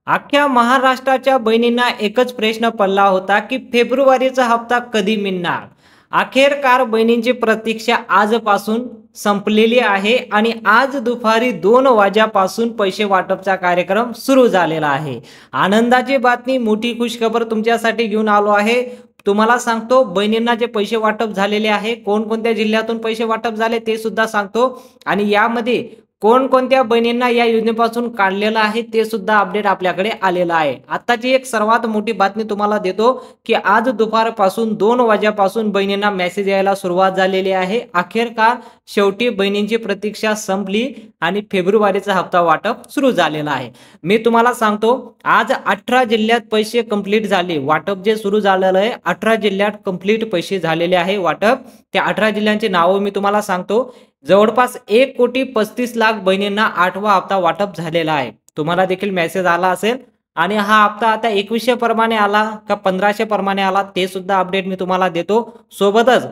अख्ख्या महाराष्ट्राच्या बहिणींना एकच प्रश्न पडला होता की फेब्रुवारीचा हप्ता कधी मिळणार. अखेरकार बहिणींची प्रतीक्षा आजपासून संपलेली आहे आणि आज दुपारी 2 वाजेपासून पैसे वाटपचा कार्यक्रम सुरू झालेला आहे. आनंदाची बातमी, मोठी खुशखबर तुमच्यासाठी घेऊन आलो आहे. तुम्हाला सांगतो बहिणींना जे पैसे वाटप झालेले आहे, कोणकोणत्या जिल्ह्यातून पैसे वाटप झाले ते सुद्धा सांगतो आणि यामध्ये कोणकोणत्या बहिणींना या योजनेपासून काढलेलं आहे ते सुद्धा अपडेट आपल्याकडे आलेलं आहे. आताची एक सर्वात मोठी बातमी तुम्हाला देतो की आज दुपारपासून 2 वाजेपासून बहिणींना मेसेज यायला सुरुवात झालेली आहे. अखेरकार शेवटी बहिणींची प्रतीक्षा संपली आणि फेब्रुवारीचा हप्ता वाटप सुरू झालेला आहे. मी तुम्हाला सांगतो आज 18 जिल्ह्यात पैसे कंप्लीट झाले. वाटप जे सुरू झालेलं आहे 18 जिल्ह्यात कंप्लीट पैसे झालेले आहे वाटप. त्या 18 जिल्ह्यांची नावं मी तुम्हाला सांगतो. जवळपास 1,35,00,000 बहिणींना 8वा हप्ता वाटप झालेला आहे. तुम्हाला देखील मेसेज आला असेल आणि हा हप्ता आता 2100 प्रमाणे आला का 1500 प्रमाणे आला ते सुद्धा अपडेट मी तुम्हाला देतो. सोबतच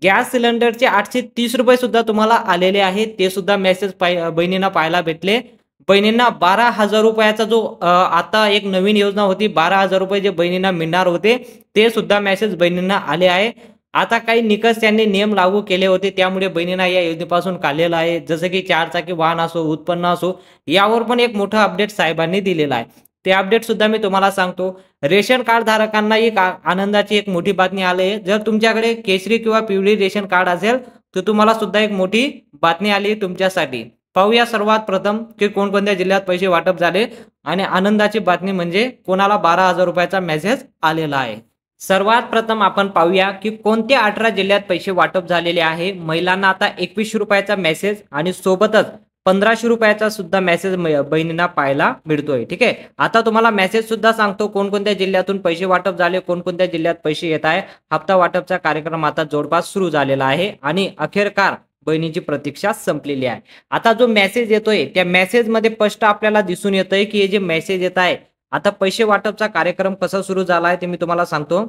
गॅस सिलेंडरचे 830 रुपये सुद्धा तुम्हाला आलेले आहेत ते सुद्धा मेसेज बहिणींना पाहायला भेटले. बहिणींना 12,000 रुपयाचा जो आता एक नवीन योजना होती 12,000 रुपये जे बहिणींना मिळणार होते ते सुद्धा मेसेज बहिणींना आले आहे. आता काही निकष त्यांनी नियम लागू केले होते त्यामुळे बहिणींना या योजनेपासून काढलेलं आहे. जसं की 4 चाकी वाहन असो, उत्पन्न असो, यावर पण एक मोठं अपडेट साहेबांनी दिलेलं आहे. ते अपडेट सुद्धा मी तुम्हाला सांगतो. रेशन कार्ड धारकांना एक आनंदाची एक मोठी बातमी आली आहे. जर तुमच्याकडे केशरी किंवा पिवळी रेशन कार्ड असेल तर तुम्हाला सुद्धा एक मोठी बातमी आली तुमच्यासाठी. पाहूया सर्वात प्रथम की कोणकोणत्या जिल्ह्यात पैसे वाटप झाले आणि आनंदाची बातमी म्हणजे कोणाला 12,000 रुपयाचा मेसेज आलेला आहे. सर्वात प्रथम आपण पाहूया की कोणत्या 18 जिल्ह्यात पैसे वाटप झालेले आहे. महिलांना आता 2100 रुपयाचा मेसेज आणि सोबतच 1500 रुपयाचा सुद्धा मेसेज बहिणींना पाहायला मिळतोय. ठीक आहे, आता तुम्हाला मेसेज सुद्धा सांगतो कोणकोणत्या जिल्ह्यातून पैसे वाटप झाले, कोणकोणत्या जिल्ह्यात पैसे येत आहे. हप्ता वाटपचा कार्यक्रम आता जवळपास सुरू झालेला आहे आणि अखेरकार बहिणीची प्रतीक्षा संपलेली आहे. आता जो मेसेज येतोय त्या मेसेज मध्ये स्पष्ट आपल्याला दिसून येतंय की हे जे मेसेज येत आहे आता पैसे वाटपचा कार्यक्रम कसा सुरू झाला आहे ते मी तुम्हाला सांगतो.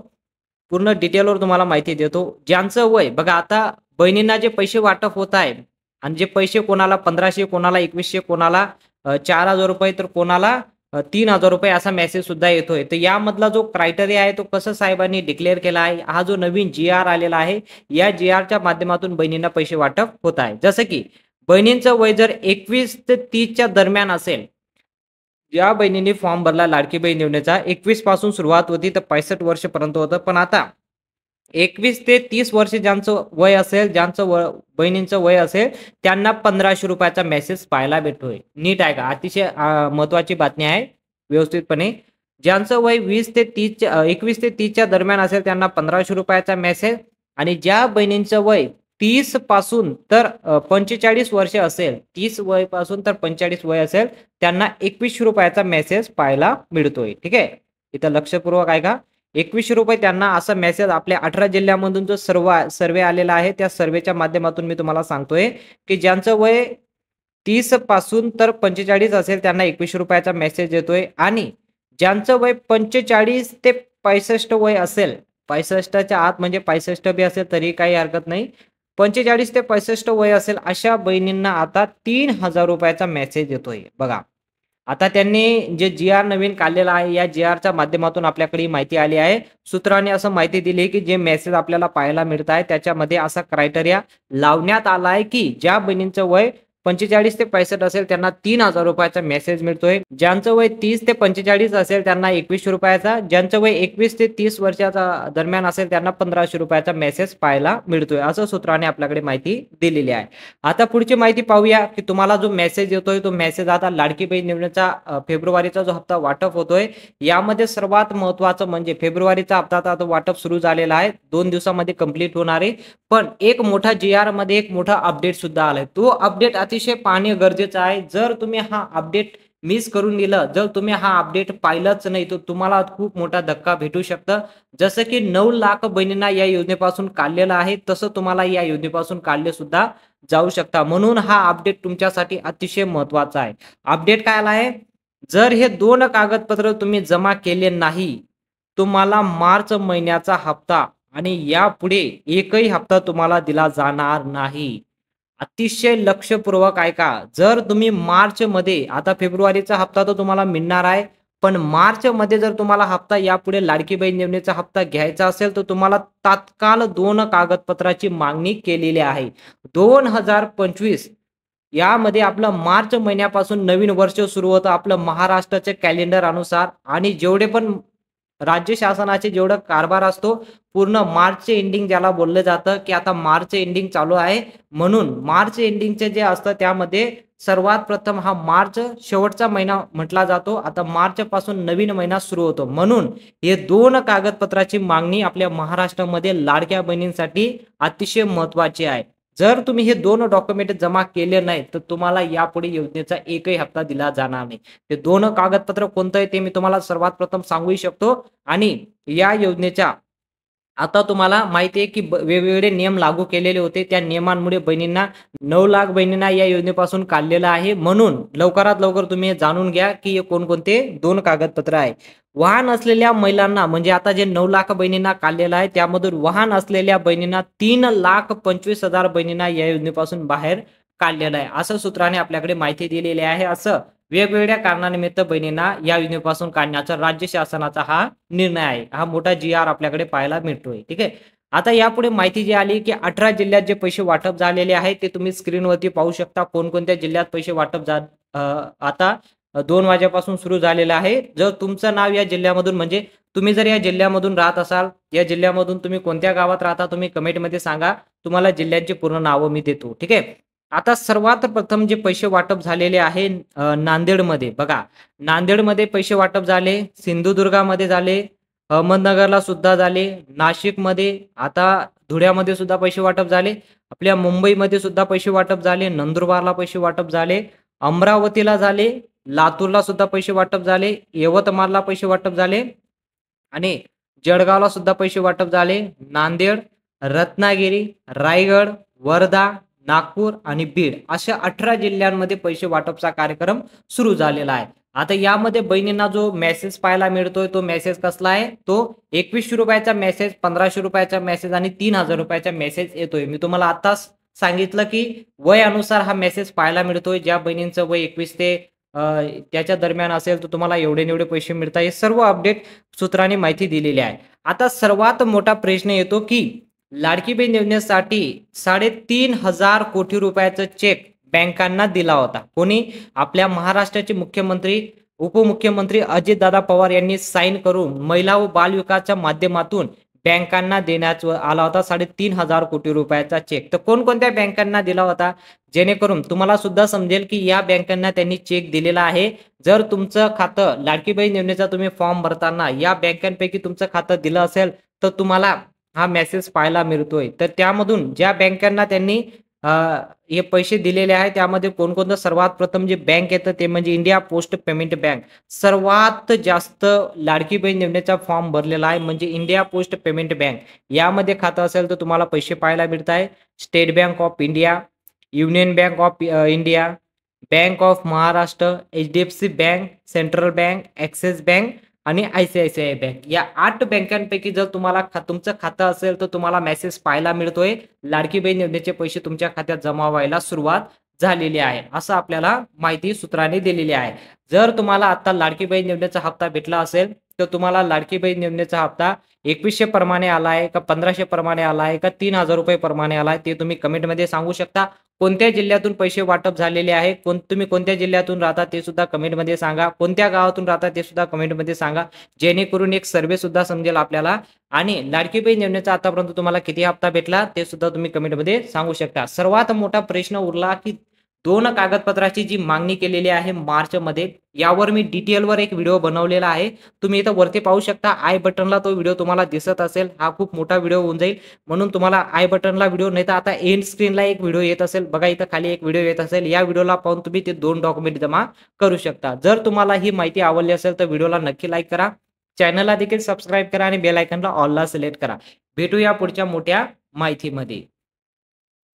पूर्ण डिटेलवर तुम्हाला माहिती देतो. ज्यांचं वय बघा आता बहिणींना जे पैसे वाटप होत आहे आणि जे पैसे कोणाला 1500, कोणाला 2100, कोणाला 4,000 रुपये तर कोणाला 3,000 रुपये असा मेसेज सुद्धा येतोय. तर यामधला जो क्रायटेरिया आहे तो कसं साहेबांनी डिक्लेअर केला आहे, हा जो नवीन GR आलेला आहे या GRच्या माध्यमातून बहिणींना पैसे वाटप होत आहे. जसं की बहिणींचं वय जर 21 ते 30च्या दरम्यान असेल, ज्या बहिणींनी फॉर्म भरला लाडकी बहीण योजनेचा 21 पासून सुरुवात होती तर 65 वर्षपर्यंत होतं, पण आता 21 ते 30 वर्ष ज्यांचं वय असेल, ज्यांचं बहिणींचं वय असेल त्यांना 1500 रुपयाचा मेसेज पाहायला भेटतोय. नीट आहे का? अतिशय महत्वाची बातमी आहे. व्यवस्थितपणे ज्यांचं वय 21 ते 30च्या दरम्यान असेल त्यांना 1500 रुपयाचा मेसेज आणि ज्या बहिणींचं वय 30 पासून तर 45 वर्ष असेल, 30 वय पासून तर 45 वय असेल त्यांना 2100 रुपयाचा मेसेज पाहायला मिळतोय. ठीक आहे, इथं लक्षपूर्वक आहे का? 2100 रुपये त्यांना असा मेसेज आपल्या 18 जिल्ह्यामधून जो सर्वे आलेला आहे त्या सर्वेच्या माध्यमातून मी तुम्हाला सांगतोय की ज्यांचं वय 30 पासून तर 45 असेल त्यांना 2100 रुपयाचा मेसेज येतोय आणि ज्यांचं वय 45 ते 65 वय असेल, 65च्या आत म्हणजे 65 बी असेल तरी काही हरकत नाही, 45 ते 65 वय असेल अशा बहिणींना आता 3,000 रुपयाचा मेसेज येतोय. बघा आता त्यांनी जे GR नवीन काढलेला आहे या GRच्या माध्यमातून आपल्याकडे माहिती आली आहे. सूत्रांनी असं माहिती दिली की जे मेसेज आपल्याला पाहायला मिळत आहे त्याच्यामध्ये असा क्रायटेरिया लावण्यात आला आहे की ज्या बहिणींचं वय 45 ते 65 असेल त्यांना 3,000 रुपयाचा मेसेज मिळतोय. ज्यांचं वय 30 ते 45 असेल त्यांना 2100 रुपयाचा, ज्यांचं वय 21 ते 30 वर्षाचा दरम्यान असेल त्यांना 1500 रुपयाचा मेसेज पाहायला मिळतोय, असं सूत्राने आपल्याकडे माहिती दिलेली आहे. आता पुढची माहिती पाहूया की तुम्हाला जो मेसेज येतोय तो मेसेज आता लाडकी बहीण योजनेचा फेब्रुवारीचा जो हप्ता वाटप होतोय यामध्ये सर्वात महत्वाचं म्हणजे फेब्रुवारीचा हप्ता आता वाटप सुरू झालेला आहे, 2 दिवसामध्ये कंप्लीट होणार आहे. पण एक मोठा GR मध्ये एक मोठा अपडेट सुद्धा आलाय. तो अपडेट अतिशय पाहणे गरजेचं आहे. जर तुम्ही हा अपडेट मिस करून दिलं, जर तुम्ही हा अपडेट पाहिलंच नाही तर तुम्हाला खूप मोठा धक्का भेटू शकतं. जसं की 9 लाख बहिणींना या योजनेपासून काढलेलं आहे तसं तुम्हाला या योजनेपासून काढले सुद्धा जाऊ शकता. म्हणून हा अपडेट तुमच्यासाठी अतिशय महत्वाचा आहे. अपडेट काय आला आहे, जर हे 2 कागदपत्र तुम्ही जमा केले नाही तुम्हाला मार्च महिन्याचा हप्ता आणि यापुढे एकही हप्ता तुम्हाला दिला जाणार नाही. अतिशय लक्षपूर्वक ऐका. जर तुम्ही मार्च मध्ये आता फेब्रुवारीचा हप्ता तर तुम्हाला मिळणार आहे पण मार्च मध्ये जर तुम्हाला हप्ता यापुढे लाडकी बहीण योजनेचा हप्ता घ्यायचा असेल तर तुम्हाला तात्काळ 2 कागदपत्राची मागणी केलेली आहे. 2025 यामध्ये आपलं मार्च महिन्यापासून नवीन वर्ष सुरू होतं आपलं महाराष्ट्राच्या कॅलेंडर अनुसार आणि जेवढे पण राज्य शासनाचे जेवढं कारभार असतो पूर्ण मार्चचे एंडिंग ज्याला बोललं जातं की आता मार्च एंडिंग चालू आहे म्हणून मार्च एंडिंगचे जे असतं त्यामध्ये सर्वात प्रथम हा मार्च शेवटचा महिना म्हटला जातो. आता मार्च पासून नवीन महिना सुरू होतो म्हणून हे 2 कागदपत्राची मागणी आपल्या महाराष्ट्रामध्ये लाडक्या बहिणींसाठी अतिशय महत्वाची आहे. जर तुम्ही हे 2 डॉक्युमेंट जमा केले नाही तर तुम्हाला यापुढे योजनेचा एकही हप्ता दिला जाणार नाही. ते 2 कागदपत्र कोणतं आहे ते मी तुम्हाला सर्वात प्रथम सांगू शकतो आणि या योजनेच्या आता तुम्हाला माहिती आहे की वेगवेगळे नियम लागू केलेले होते त्या नियमांमुळे बहिणींना 9 लाख बहिणींना या योजनेपासून काढलेलं आहे म्हणून लवकरात लवकर तुम्ही जाणून घ्या की हे कोणकोणते 2 कागदपत्र आहे. वाहन असलेल्या महिलांना म्हणजे आता जे 9 लाख बहिणींना काढलेलं आहे त्यामधून वाहन असलेल्या बहिणींना 3,25,000 बहिणींना या योजनेपासून बाहेर काढलेलं आहे असं सूत्राने आपल्याकडे माहिती दिलेली आहे. असं वेगवेगळ्या कारणानिमित्त बहिणींना या योजनेपासून काढण्याचा राज्य शासनाचा हा निर्णय आहे. हा मोठा जी-आर आपल्याकडे पाहायला मिळतोय. ठीक आहे. आता यापुढे माहिती जी आली की 18 जिल्ह्यात जे पैसे वाटप झालेले आहे ते तुम्ही स्क्रीनवरती पाहू शकता. कोणकोणत्या जिल्ह्यात पैसे वाटप आता 2 वाजेपासून सुरू झालेलं आहे. जर तुमचं नाव या जिल्ह्यामधून म्हणजे तुम्ही जर या जिल्ह्यामधून राहत असाल या जिल्ह्यामधून तुम्ही कोणत्या गावात राहता तुम्ही कमेंटमध्ये सांगा. तुम्हाला जिल्ह्यांची पूर्ण नावं मी देतो. ठीक आहे. आता सर्वात प्रथम जे पैसे वाटप झालेले आहे नांदेडमध्ये बघा नांदेडमध्ये पैसे वाटप झाले, सिंधुदुर्गामध्ये झाले, अहमदनगरला सुद्धा झाले, नाशिकमध्ये आता धुळ्यामध्ये सुद्धा पैसे वाटप झाले, आपल्या मुंबईमध्ये सुद्धा पैसे वाटप झाले, नंदुरबारला पैसे वाटप झाले, अमरावतीला झाले, लातूरला सुद्धा पैसे वाटप झाले, यवतमाळला पैसे वाटप झाले आणि जळगावला सुद्धा पैसे वाटप झाले, नांदेड, रत्नागिरी, रायगड, वर्धा, नागपूर आणि बीड अशा 18 जिल्ह्यांमध्ये पैसे वाटपचा कार्यक्रम सुरू झालेला आहे. आता यामध्ये बहिणींना जो मेसेज पाहायला मिळतोय तो मेसेज कसला आहे तो 2100 रुपयाचा मेसेज, 1500 रुपयाचा मेसेज आणि 3000 रुपयाचा मेसेज येतोय. मी तुम्हाला आताच सांगितलं की वय अनुसार हा मेसेज पाहायला मिळतोय. ज्या बहिणींचं वय 21 ते त्याच्या दरम्यान असेल तर तुम्हाला एवढे पैसे मिळतात. हे सर्व अपडेट सूत्रांनी माहिती दिलेली आहे. आता सर्वात मोठा प्रश्न येतो की लाडकी बहीण योजनेसाठी 3,500 कोटी रुपयाचा चेक बँकांना दिला होता. कोणी? आपल्या महाराष्ट्राचे मुख्यमंत्री उपमुख्यमंत्री अजितदादा पवार यांनी साईन करून महिला व बाल विकासच्या माध्यमातून बँकांना देण्यात आला होता 3,500 कोटी रुपयाचा चेक. तर कोणकोणत्या बँकांना दिला होता जेणेकरून तुम्हाला सुद्धा समजेल की या बँकांना त्यांनी चेक दिलेला आहे. जर तुमचं खातं लाडकी बहीण योजनेचा तुम्ही फॉर्म भरताना या बँकांपैकी तुमचं खातं दिलं असेल तर तुम्हाला हा मेसेज पाहायला मिळतोय. तर त्यामधून ज्या बँकांना त्यांनी हे पैसे दिलेले आहे त्यामध्ये कोणकोणतं सर्वात प्रथम जे बँक येतं ते म्हणजे इंडिया पोस्ट पेमेंट बँक. सर्वात जास्त लाडकी बहीण योजनेचा फॉर्म भरलेला आहे म्हणजे इंडिया पोस्ट पेमेंट बँक. यामध्ये खातं असेल तर तुम्हाला पैसे पाहायला मिळत आहे. State bank of India, union bank of India, bank of Maharashtra, HDFC bank, central bank, axis bank आणि ICICI बँक. या 8 बँकांपैकी जर तुम्हाला तुमचं खातं असेल तर तुम्हाला मेसेज पाहायला मिळतोय लाडकी बहीण योजनेचे पैसे तुमच्या खात्यात जमा व्हायला सुरुवात झालेली आहे असं आपल्याला माहिती सूत्रांनी दिलेली आहे. जर तुम्हाला आता लाडकी बहीण योजनेचा हप्ता भेटला असेल तर तुम्हाला लाडकी बहीण योजनेचा हप्ता 2100 प्रमाणे आला आहे का 1500 प्रमाणे आला आहे का 3000 रुपये प्रमाणे आला आहे ते तुम्ही कमेंटमध्ये सांगू शकता. कोणत्या जिल्ह्यातून पैसे वाटप झालेले आहे तुम्ही कोणत्या जिल्ह्यातून राहता ते सुद्धा कमेंटमध्ये सांगा. कोणत्या गावातून राहता ते सुद्धा कमेंटमध्ये सांगा जेणेकरून एक सर्वे सुद्धा समजेल आपल्याला. आणि लाडकी बहीण योजनेचा आतापर्यंत तुम्हाला किती हप्ता भेटला ते सुद्धा तुम्ही कमेंटमध्ये सांगू शकता. सर्वात मोठा प्रश्न उरला की 2 कागदपत्राची जी मागणी केलेली आहे मार्च मध्ये यावर मी डिटेलवर एक व्हिडिओ बनवलेला आहे. तुम्ही इथं वरती पाहू शकता. आय बटनला तो व्हिडिओ तुम्हाला दिसत असेल. हा खूप मोठा व्हिडिओ होऊन जाईल म्हणून तुम्हाला आय बटनला व्हिडिओ नाही तर आता एंड स्क्रीनला एक व्हिडिओ येत असेल बघा इथं खाली एक व्हिडिओ येत असेल. या व्हिडिओला पाहून तुम्ही ते 2 डॉक्युमेंट जमा करू शकता. जर तुम्हाला ही माहिती आवडली असेल तर व्हिडिओला नक्की लाईक करा, चॅनलला देखील सबस्क्राईब करा आणि बेल आयकॉनला ऑलला सिलेक्ट करा. भेटूया पुढच्या मोठ्या माहितीमध्ये.